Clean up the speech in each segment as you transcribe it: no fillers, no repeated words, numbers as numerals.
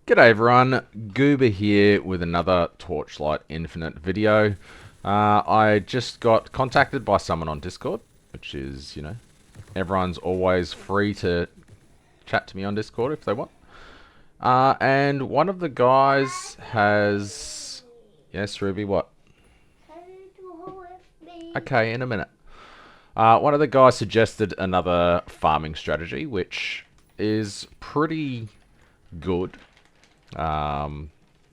G'day everyone, Goober here with another Torchlight Infinite video. I just got contacted by someone on Discord, which is, everyone's always free to chat to me on Discord if they want. And one of the guys has... Yes, Ruby, what? Okay, in a minute. One of the guys suggested another farming strategy, which is pretty good.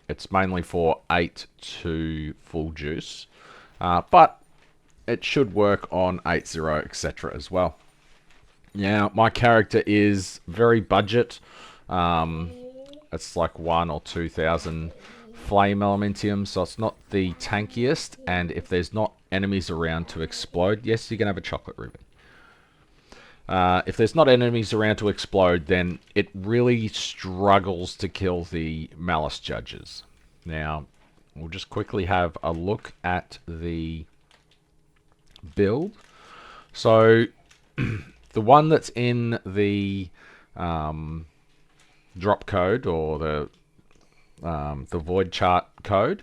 It's mainly for 8 to full juice, but it should work on 8-0, etc. as well. Now, my character is very budget. It's like 1 or 2,000 flame elementium, so it's not the tankiest, and if there's not enemies around to explode, yes, you can have a chocolate ruby. If there's not enemies around to explode, then it really struggles to kill the Malice Judges. Now, we'll just quickly have a look at the build. So, the one that's in the drop code, or the void chart code,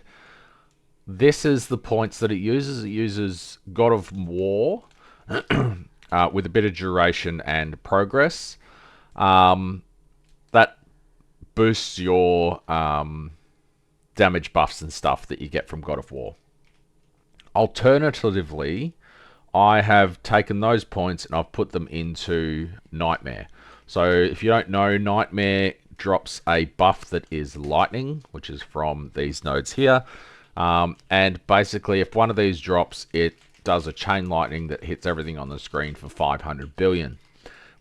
this is the points that it uses. It uses God of War, with a bit of duration and progress. That boosts your damage buffs and stuff that you get from God of War. Alternatively, I have taken those points and I've put them into Nightmare. So if you don't know, Nightmare drops a buff that is lightning, which is from these nodes here. And basically, if one of these drops, it does a chain lightning that hits everything on the screen for 500 billion,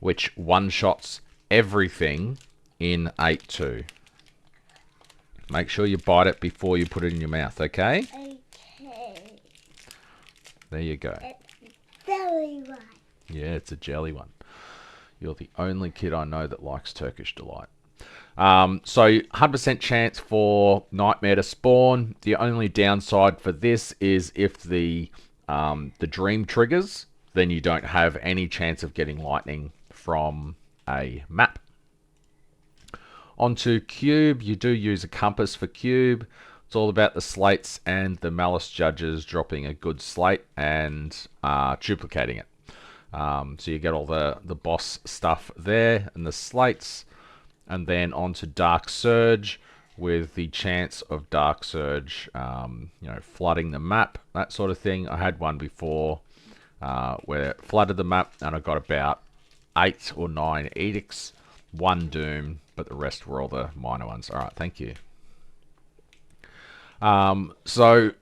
which one-shots everything in 8-2. Make sure you bite it before you put it in your mouth, okay? Okay. There you go. It's jelly one. Yeah, it's a jelly one. You're the only kid I know that likes Turkish Delight. So 100% chance for Nightmare to spawn. The only downside for this is if the dream triggers, then you don't have any chance of getting lightning from a map. Onto Cube, you do use a compass for Cube. It's all about the slates and the Malice Judges dropping a good slate and duplicating it. So you get all the boss stuff there and the slates. And then onto Dark Surge, with the chance of Dark Surge, flooding the map, that sort of thing. I had one before where it flooded the map, and I got about 8 or 9 edicts, 1 doom, but the rest were all the minor ones. All right, thank you. So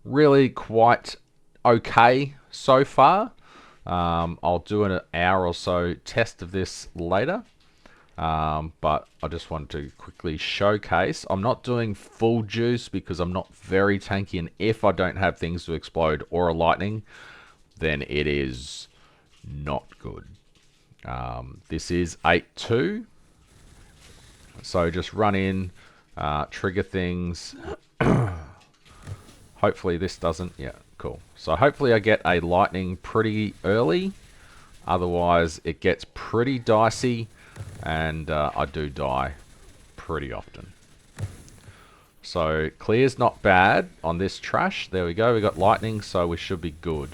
really quite okay so far. I'll do an hour or so test of this later. But I just wanted to quickly showcase. I'm not doing full juice because I'm not very tanky, and if I don't have things to explode or a lightning, then it is not good. This is 8-2. So just run in, trigger things. Hopefully this doesn't. Yeah, cool. So hopefully I get a lightning pretty early. Otherwise it gets pretty dicey. And I do die pretty often. So clear's not bad on this trash. There we go. We got lightning, so we should be good.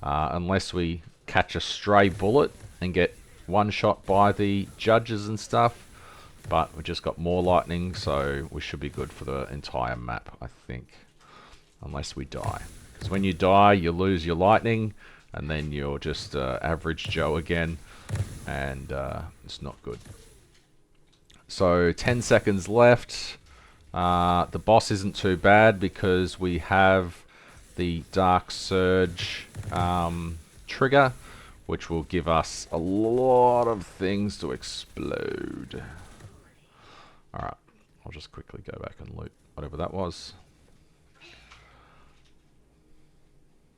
Unless we catch a stray bullet and get one shot by the judges and stuff. But we just got more lightning, so we should be good for the entire map, I think. Unless we die. Because when you die, you lose your lightning. And then you're just average Joe again. And it's not good. So 10 seconds left. The boss isn't too bad because we have the Dark Surge trigger, which will give us a lot of things to explode. Alright, I'll just quickly go back and loot whatever that was.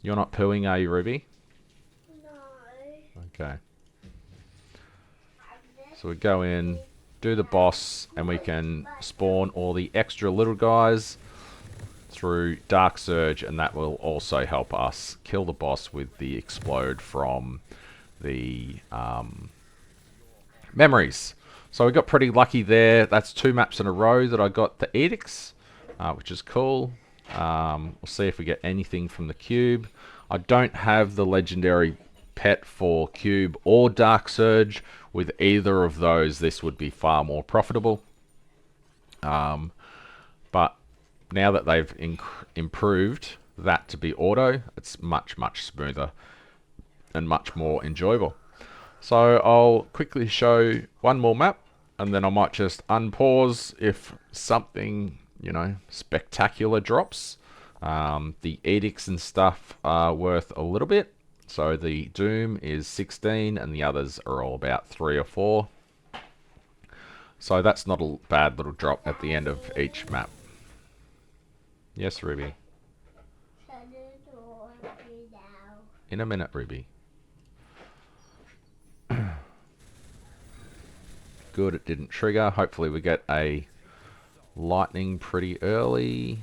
You're not pooing, are you, Ruby? No. Okay. So we go in, do the boss, and we can spawn all the extra little guys through Dark Surge, and that will also help us kill the boss with the explode from the memories. So we got pretty lucky there. That's 2 maps in a row that I got the edicts, which is cool. We'll see if we get anything from the cube. I don't have the legendary pet for cube or Dark Surge. With either of those, this would be far more profitable. But now that they've improved that to be auto, it's much, much smoother and much more enjoyable. So I'll quickly show one more map, and then I might just unpause if something, you know, spectacular drops. The edicts and stuff are worth a little bit. So the Doom is 16 and the others are all about 3 or 4. So that's not a bad little drop at the end of each map. Yes, Ruby. In a minute, Ruby. Good, it didn't trigger. Hopefully we get a lightning pretty early.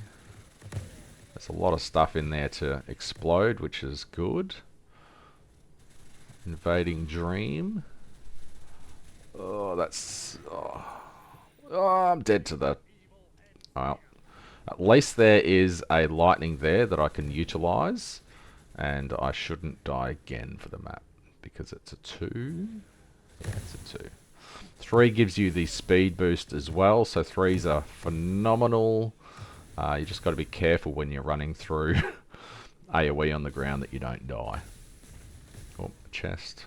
There's a lot of stuff in there to explode, which is good. Invading Dream. Oh, that's... Oh, I'm dead to the... Well, at least there is a lightning there that I can utilize. And I shouldn't die again for the map. Because it's a 2. Yeah, it's a 2. 3 gives you the speed boost as well. So 3s are phenomenal. You just got to be careful when you're running through AoE on the ground that you don't die. Oh, chest.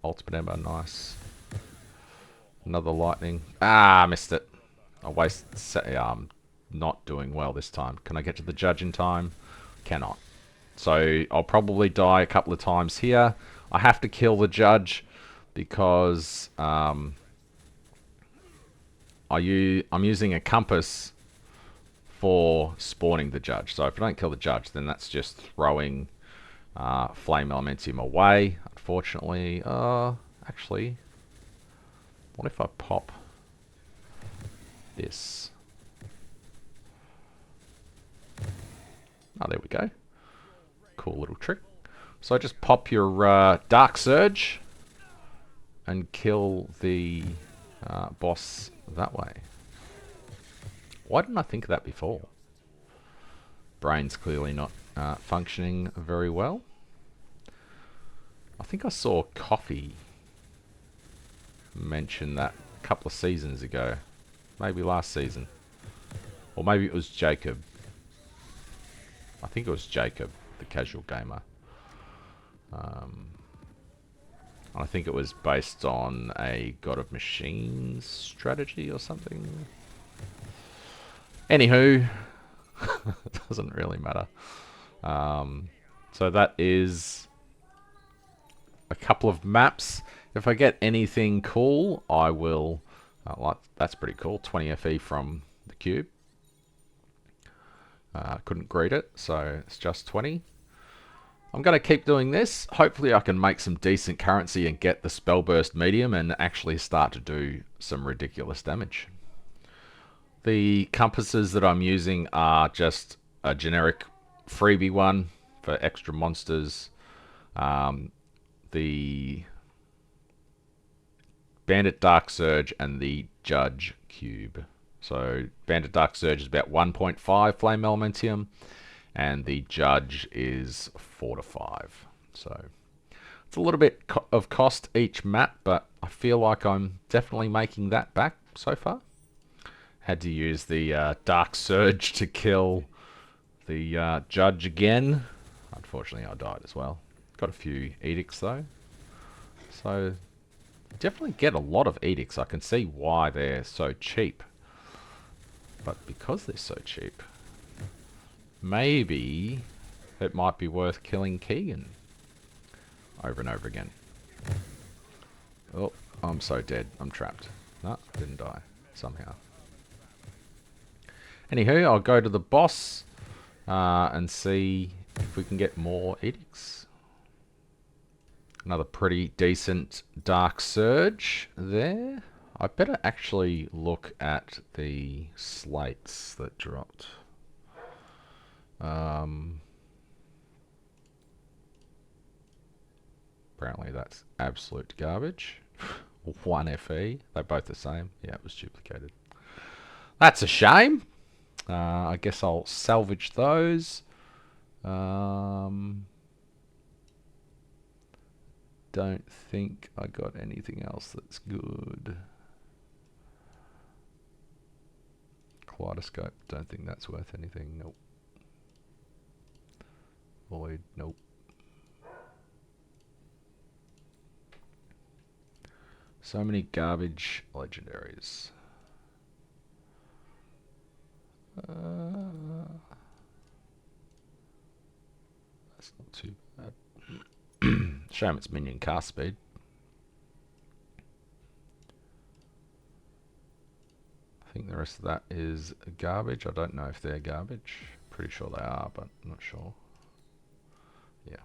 Ultimate Ember, nice. Another lightning. Ah, missed it. I wasted. I'm not doing well this time. Can I get to the judge in time? Cannot. So I'll probably die a couple of times here. I have to kill the judge because I'm using a compass for spawning the judge. So if I don't kill the judge, then that's just throwing flame elementium away. Unfortunately, actually, what if I pop this? Oh, there we go. Cool little trick. So just pop your Dark Surge and kill the boss that way. Why didn't I think of that before? Brain's clearly not functioning very well. I think I saw Coffee mention that a couple of seasons ago. Maybe last season. Or maybe it was Jacob. I think it was Jacob, the casual gamer. I think it was based on a God of Machines strategy or something. Anywho, it doesn't really matter. So that is a couple of maps. If I get anything cool, I will... that's pretty cool. 20 FE from the cube. Couldn't greet it, so it's just 20. I'm going to keep doing this. Hopefully I can make some decent currency and get the Spellburst medium and actually start to do some ridiculous damage. The compasses that I'm using are just a generic freebie one for extra monsters. The Bandit Dark Surge and the Judge Cube. So Bandit Dark Surge is about 1.5 Flame Elementium, and the Judge is 4 to 5. So it's a little bit of cost each map, but I feel like I'm definitely making that back so far. Had to use the Dark Surge to kill the Judge again. Unfortunately, I died as well. Got a few edicts though. So definitely get a lot of edicts. I can see why they're so cheap. But because they're so cheap, maybe it might be worth killing Keegan over and over again. Oh, I'm so dead. I'm trapped. No, didn't die somehow. Anywho, I'll go to the boss and see if we can get more edicts. Another pretty decent Dark Surge there. I better actually look at the slates that dropped. Apparently that's absolute garbage. 1 FE. They're both the same. Yeah, it was duplicated. That's a shame. I guess I'll salvage those. Don't think I got anything else that's good. Kaleidoscope, don't think that's worth anything. Nope. Void, nope. So many garbage legendaries. That's not too bad. Shame it's minion cast speed. I think the rest of that is garbage. I don't know if they're garbage. Pretty sure they are, but I'm not sure. Yeah.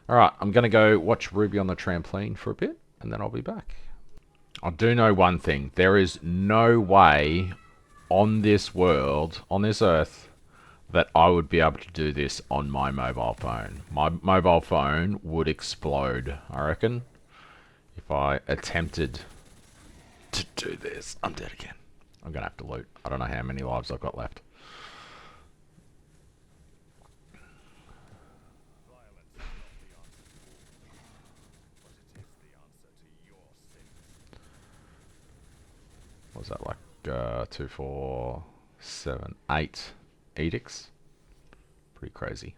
Alright, I'm going to go watch Ruby on the trampoline for a bit, and then I'll be back. I do know one thing. There is no way on this world, on this earth, that I would be able to do this on my mobile phone. My mobile phone would explode, I reckon, if I attempted to do this. I'm dead again. I'm going to have to loot. I don't know how many lives I've got left. What was that, like 2, 4, 7, 8 edicts? Pretty crazy.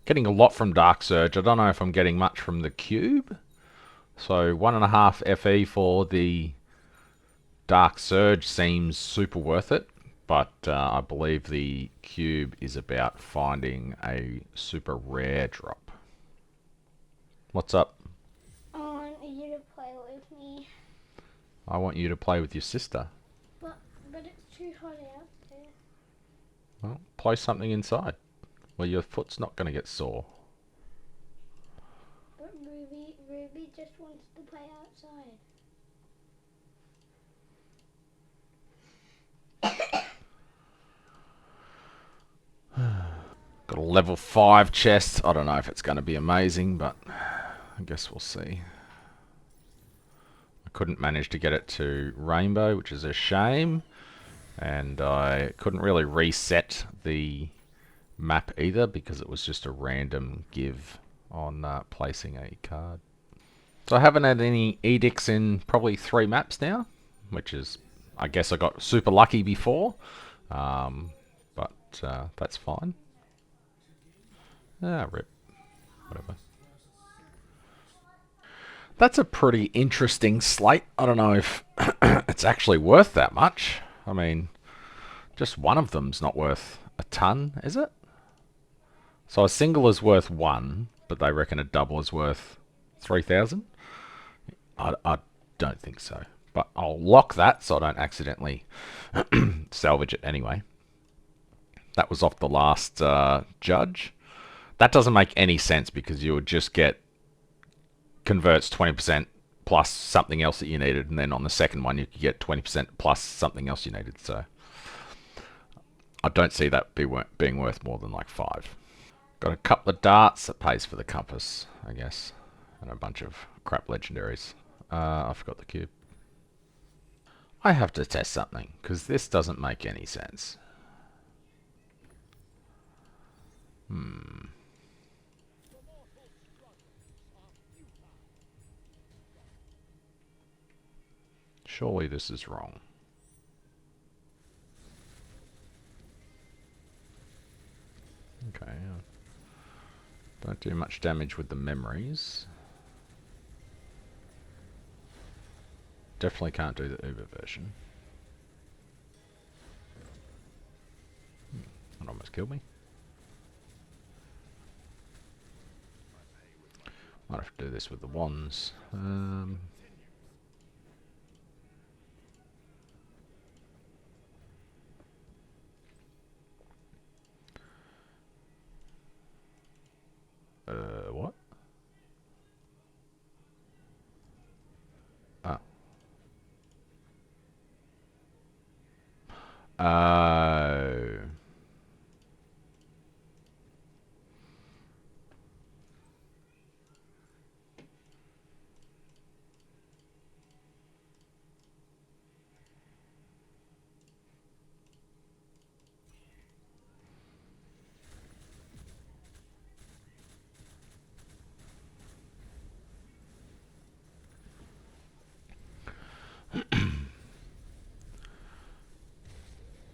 Getting a lot from Dark Surge. I don't know if I'm getting much from the cube. So 1.5 FE for the Dark Surge seems super worth it. But I believe the cube is about finding a super rare drop. What's up? I want you to play with me. I want you to play with your sister. But it's too hot out there. Well, play something inside where your foot's not going to get sore. But Ruby just wants to play outside. Got a level 5 chest. I don't know if it's going to be amazing, but I guess we'll see. I couldn't manage to get it to Rainbow, which is a shame. And I couldn't really reset the map either because it was just a random give on placing a card. So I haven't had any edicts in probably 3 maps now, which is, I guess I got super lucky before. But that's fine. Ah, rip. Whatever. That's a pretty interesting slate. I don't know if it's actually worth that much. I mean, just one of them's not worth a ton, is it? So a single is worth 1, but they reckon a double is worth 3,000? I don't think so. But I'll lock that so I don't accidentally salvage it anyway. That was off the last judge. That doesn't make any sense because you would just get converts 20% plus something else that you needed, and then on the second one you could get 20% plus something else you needed. So I don't see that being worth more than like 5. Got a couple of darts that pays for the compass, I guess, and a bunch of crap legendaries. I forgot the cube. I have to test something because this doesn't make any sense. Surely this is wrong. Okay. Don't do much damage with the memories. Definitely can't do the Uber version. That almost killed me. Might have to do this with the wands. What? Ah. Oh.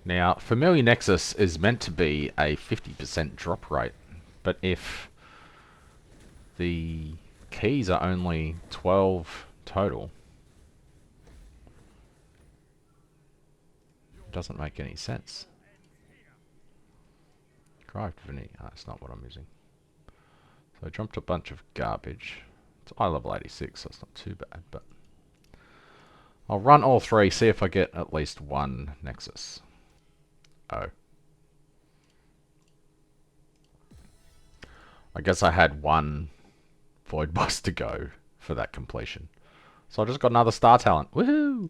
Now, Familiar Nexus is meant to be a 50% drop rate, but if the keys are only 12 total, it doesn't make any sense. Derived Vinny, that's not what I'm using. So I jumped a bunch of garbage. It's eye level 86, so it's not too bad, but I'll run all three, see if I get at least one Nexus. Oh. I guess I had one Void Boss to go for that completion. So I just got another star talent. Woohoo!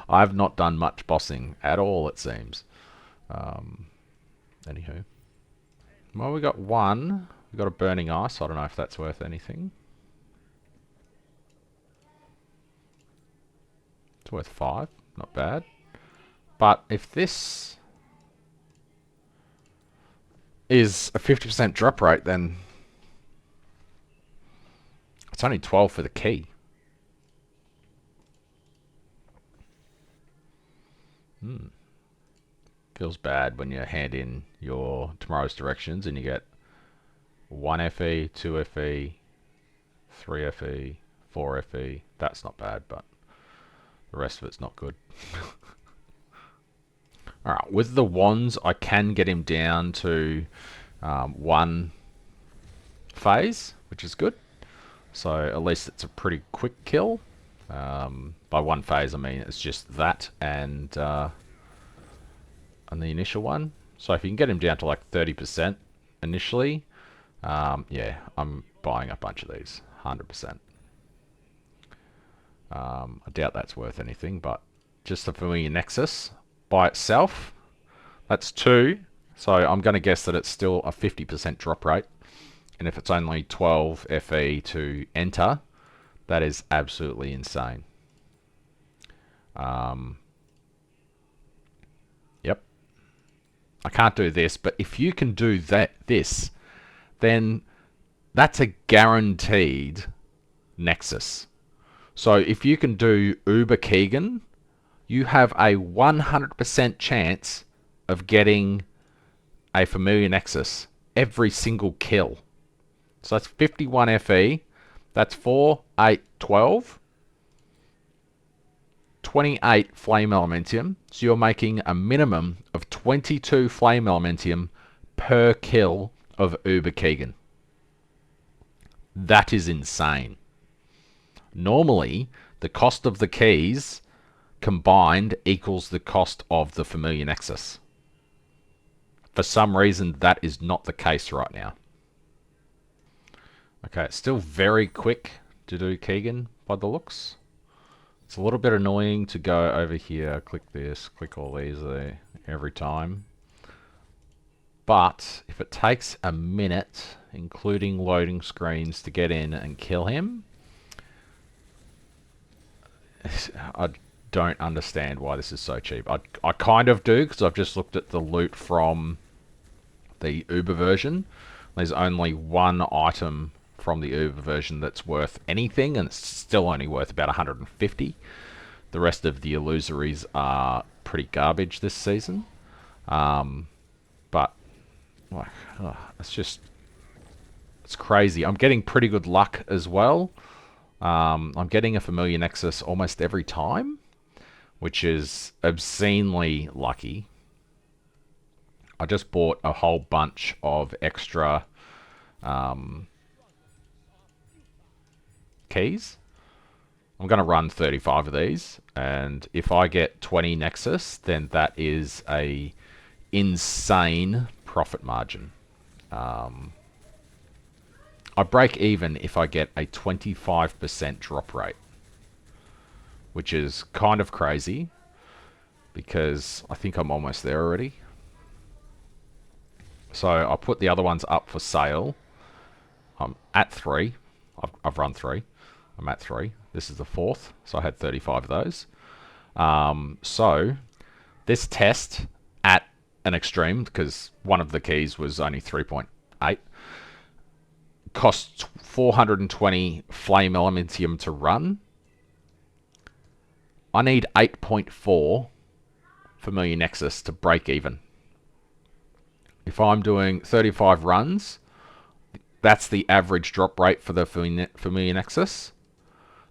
I've not done much bossing at all, it seems. Anywho. Well, we got one. We got a Burning Ice. I don't know if that's worth anything. It's worth 5. Not bad. But if this is a 50% drop rate, then it's only 12 for the key. Feels bad when you hand in your tomorrow's directions and you get 1 FE, 2 FE, 3 FE, 4 FE. That's not bad, but the rest of it's not good. Alright, with the wands, I can get him down to 1 phase, which is good. So at least it's a pretty quick kill. By 1 phase, I mean it's just that and the initial one. So if you can get him down to like 30% initially, yeah, I'm buying a bunch of these, 100%. I doubt that's worth anything, but just the Familiar Nexus by itself, that's 2. So I'm going to guess that it's still a 50% drop rate. And if it's only 12 FE to enter, that is absolutely insane. Yep. I can't do this, but if you can do this, then that's a guaranteed Nexus. So if you can do Uber Keegan, you have a 100% chance of getting a Familiar Nexus every single kill. So that's 51 FE. That's 4, 8, 12. 28 Flame Elementium. So you're making a minimum of 22 Flame Elementium per kill of Uber Keegan. That is insane. Normally, the cost of the keys combined equals the cost of the Familiar Nexus. For some reason, that is not the case right now. Okay, it's still very quick to do Keegan by the looks. It's a little bit annoying to go over here, click this, click all these there every time. But if it takes a minute, including loading screens, to get in and kill him, I don't understand why this is so cheap. I kind of do, because I've just looked at the loot from the Uber version. There's only one item from the Uber version that's worth anything, and it's still only worth about 150. The rest of the illusories are pretty garbage this season. But it's crazy. I'm getting pretty good luck as well. I'm getting a Familiar Nexus almost every time, which is obscenely lucky. I just bought a whole bunch of extra keys. I'm going to run 35 of these, and if I get 20 Nexus, then that is a insane profit margin. I break even if I get a 25% drop rate, which is kind of crazy because I think I'm almost there already. So I put the other ones up for sale. I'm at 3. I've run 3. I'm at 3. This is the 4th, so I had 35 of those. So this test at an extreme, because one of the keys was only 3.8, costs 420 Flame Elementium to run. I need 8.4 Familiar Nexus to break even. If I'm doing 35 runs, that's the average drop rate for the Familiar Nexus.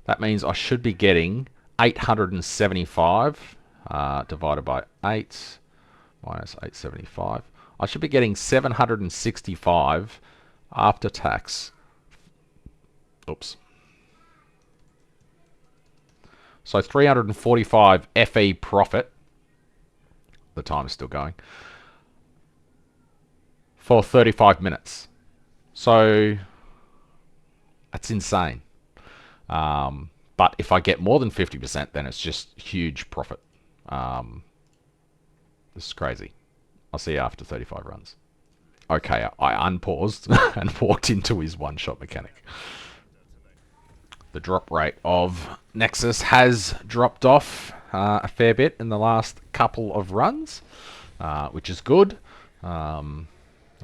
That means I should be getting 875 divided by 8 minus 875. I should be getting 765 after tax. Oops. So 345 FE profit. The time is still going. For 35 minutes. So that's insane. But if I get more than 50%, then it's just huge profit. This is crazy. I'll see you after 35 runs. Okay, I unpaused and walked into his one-shot mechanic. The drop rate of Nexus has dropped off a fair bit in the last couple of runs, which is good. I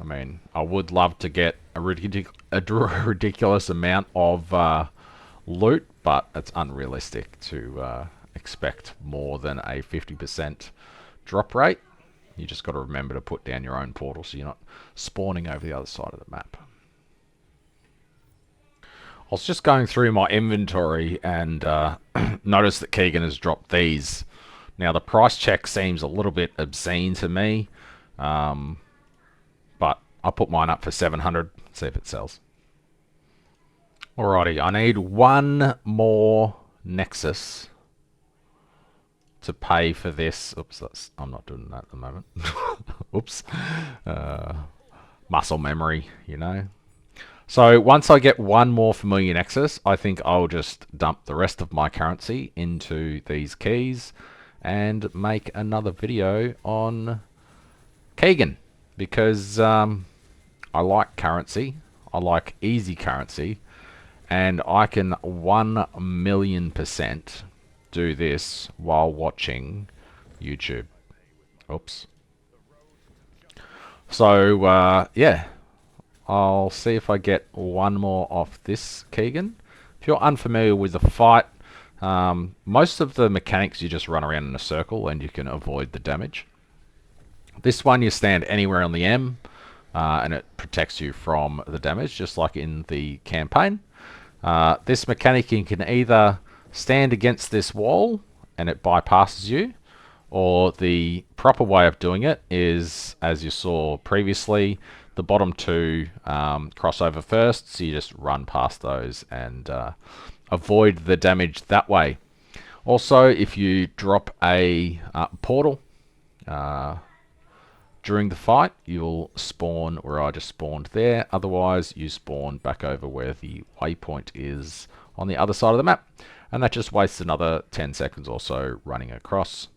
mean, I would love to get a ridiculous amount of loot, but it's unrealistic to expect more than a 50% drop rate. You just got to remember to put down your own portal so you're not spawning over the other side of the map. I was just going through my inventory and noticed that Keegan has dropped these. Now the price check seems a little bit obscene to me, but I'll put mine up for 700, see if it sells. Alrighty, I need one more Nexus to pay for this. Oops, I'm not doing that at the moment. Oops. Muscle memory, you know. So once I get one more Familiar Nexus, I think I'll just dump the rest of my currency into these keys and make another video on Keegan. Because I like currency. I like easy currency. And I can 1,000,000% do this while watching YouTube. Oops. So, yeah. I'll see if I get one more off this Keegan. If you're unfamiliar with the fight, most of the mechanics you just run around in a circle and you can avoid the damage. This one you stand anywhere on the M and it protects you from the damage, just like in the campaign. This mechanic, you can either stand against this wall and it bypasses you, or the proper way of doing it is, as you saw previously, the bottom two crossover first, so you just run past those and avoid the damage that way. Also, if you drop a portal during the fight, you'll spawn where I just spawned there. Otherwise, you spawn back over where the waypoint is on the other side of the map. And that just wastes another 10 seconds or so running across.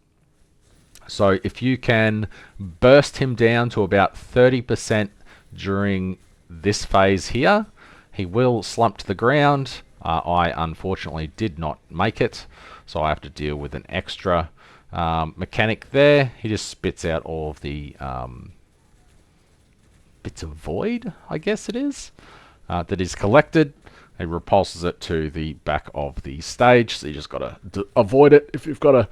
So if you can burst him down to about 30% during this phase here, he will slump to the ground. I unfortunately did not make it, so I have to deal with an extra mechanic there. He just spits out all of the bits of void, I guess it is, that is collected. He repulses it to the back of the stage, so you just got to avoid it. If you've got a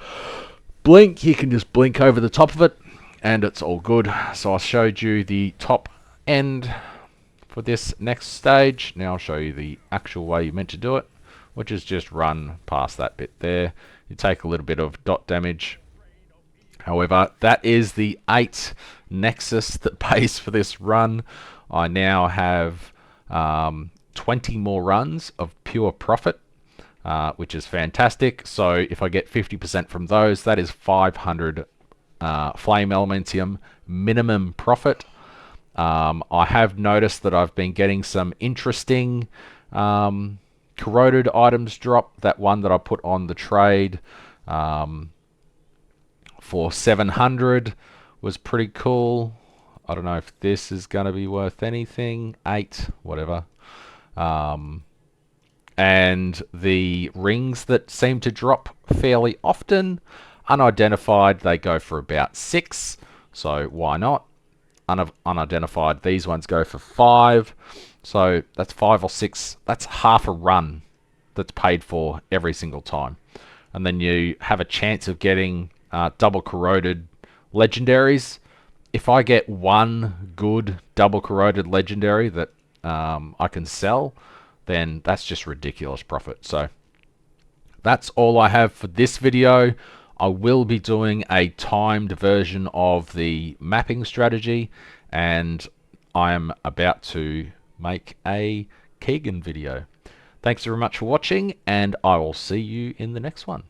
blink, you can just blink over the top of it, and it's all good. So I showed you the top end for this next stage. Now I'll show you the actual way you're meant to do it, which is just run past that bit there. You take a little bit of dot damage. However, that is the 8 Nexus that pays for this run. I now have 20 more runs of pure profit, which is fantastic. So if I get 50% from those, that is 500 Flame Elementium minimum profit. I have noticed that I've been getting some interesting corroded items drop. That one that I put on the trade for 700 was pretty cool. I don't know if this is going to be worth anything. 8, whatever. And the rings that seem to drop fairly often, unidentified, they go for about 6. So why not? Unidentified, these ones go for 5. So that's 5 or 6. That's half a run that's paid for every single time. And then you have a chance of getting double corroded legendaries. If I get one good double corroded legendary that I can sell, then that's just ridiculous profit. So that's all I have for this video. I will be doing a timed version of the mapping strategy, and I am about to make a Keegan video. Thanks very much for watching, and I will see you in the next one.